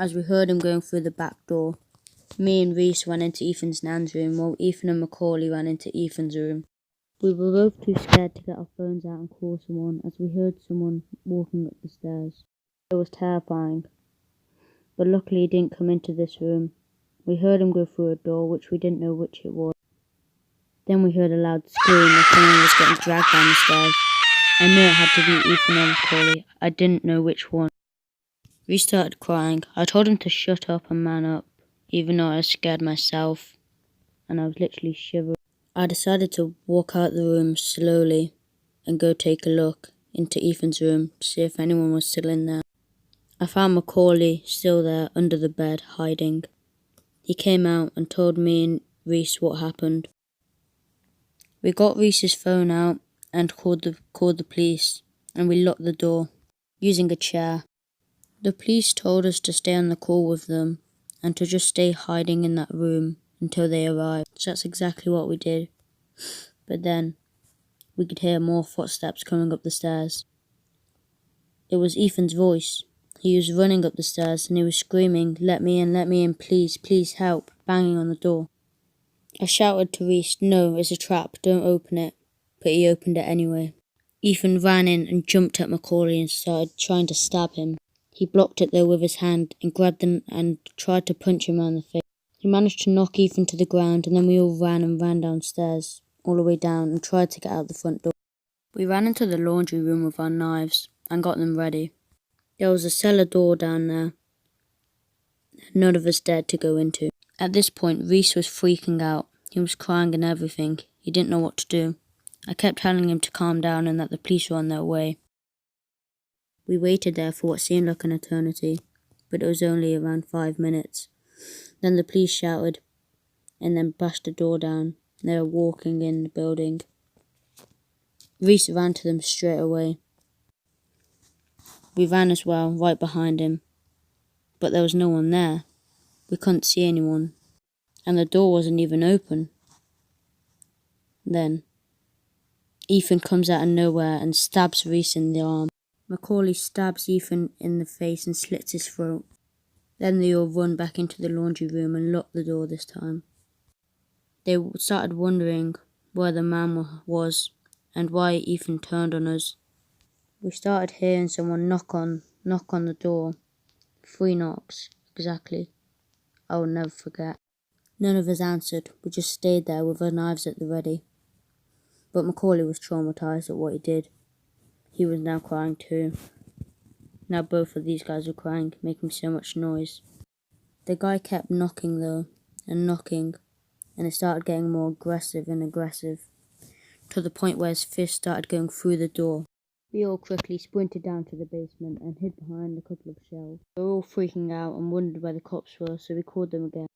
as we heard him going through the back door. Me and Reese ran into Ethan's nan's room, while Ethan and Macaulay ran into Ethan's room. We were both too scared to get our phones out and call someone, as we heard someone walking up the stairs. It was terrifying, but luckily he didn't come into this room. We heard him go through a door, which we didn't know which it was. Then we heard a loud scream as someone was getting dragged down the stairs. I knew it had to be Ethan or Macaulay. I didn't know which one. We started crying. I told him to shut up and man up, even though I was scared myself, and I was literally shivering. I decided to walk out the room slowly and go take a look into Ethan's room to see if anyone was still in there. I found Macaulay still there under the bed, hiding. He came out and told me and Reese what happened. We got Reese's phone out and called the police, and we locked the door using a chair. The police told us to stay on the call with them and to just stay hiding in that room until they arrived. So that's exactly what we did. But then we could hear more footsteps coming up the stairs. It was Ethan's voice. He was running up the stairs and he was screaming, let me in, please, please help," banging on the door. I shouted to Reese, "No, it's a trap, don't open it," but he opened it anyway. Ethan ran in and jumped at Macaulay and started trying to stab him. He blocked it though with his hand and grabbed him and tried to punch him around the face. He managed to knock Ethan to the ground, and then we all ran downstairs, all the way down, and tried to get out the front door. We ran into the laundry room with our knives and got them ready. There was a cellar door down there, none of us dared to go into. At this point, Reese was freaking out. He was crying and everything. He didn't know what to do. I kept telling him to calm down and that the police were on their way. We waited there for what seemed like an eternity, but it was only around 5 minutes. Then the police shouted, and then bashed the door down. They were walking in the building. Reese ran to them straight away. We ran as well, right behind him, but there was no one there. We couldn't see anyone, and the door wasn't even open. Then Ethan comes out of nowhere and stabs Reese in the arm. Macaulay stabs Ethan in the face and slits his throat. Then they all run back into the laundry room and lock the door this time. They started wondering where the man was and why Ethan turned on us. We started hearing someone knock on the door. 3 knocks, exactly. I will never forget. None of us answered. We just stayed there with our knives at the ready. But Macaulay was traumatized at what he did. He was now crying too. Now both of these guys were crying, making so much noise. The guy kept knocking though, and knocking, and it started getting more aggressive and aggressive, to the point where his fist started going through the door. We all quickly sprinted down to the basement and hid behind a couple of shelves. We were all freaking out and wondered where the cops were, so we called them again.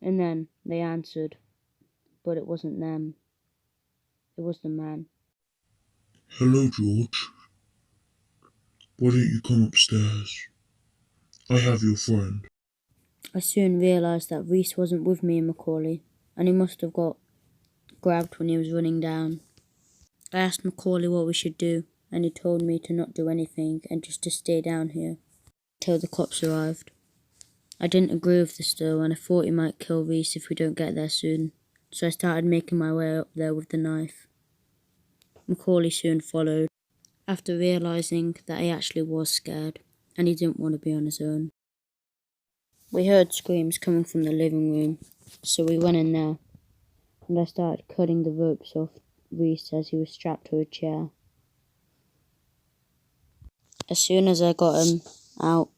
And then they answered, but it wasn't them. It was the man. "Hello, George. Why don't you come upstairs? I have your friend." I soon realised that Reese wasn't with me and Macaulay, and he must have got grabbed when he was running down. I asked Macaulay what we should do, and he told me to not do anything and just to stay down here till the cops arrived. I didn't agree with this though, and I thought he might kill Reese if we don't get there soon, so I started making my way up there with the knife. Macaulay soon followed, after realising that he actually was scared, and he didn't want to be on his own. We heard screams coming from the living room, so we went in there, and I started cutting the ropes off Reese as he was strapped to a chair. As soon as I got him out,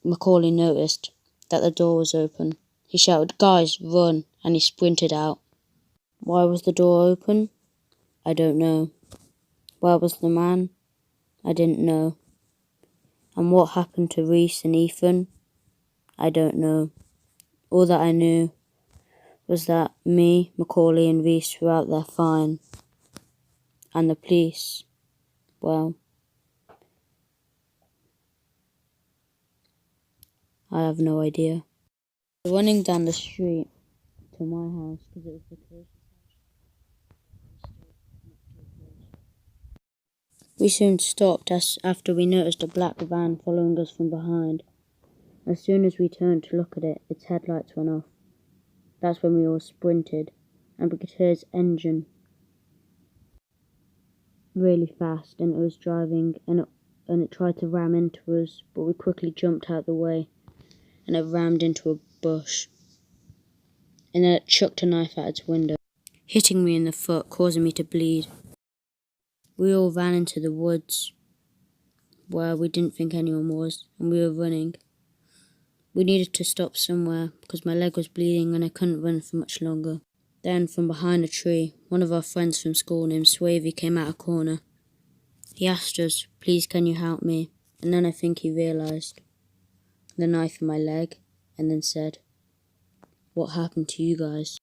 Macaulay noticed that the door was open. He shouted, "Guys, run," and he sprinted out. Why was the door open? I don't know. Where was the man? I didn't know. And what happened to Reese and Ethan? I don't know. All that I knew was that me, Macaulay and Reese were out there fine. And the police, well, I have no idea. Running down the street to my house because it was the closest house. We soon stopped after we noticed a black van following us from behind. As soon as we turned to look at it, its headlights went off. That's when we all sprinted, and we could hear its engine really fast, and it was driving, and it tried to ram into us, but we quickly jumped out of the way, and it rammed into a bush. And then it chucked a knife out its window, hitting me in the foot, causing me to bleed. We all ran into the woods, where we didn't think anyone was, and we were running. We needed to stop somewhere, because my leg was bleeding and I couldn't run for much longer. Then, from behind a tree, one of our friends from school named Swavey came out a corner. He asked us, "Please, can you help me?" And then I think he realised the knife in my leg, and then said, "What happened to you guys?"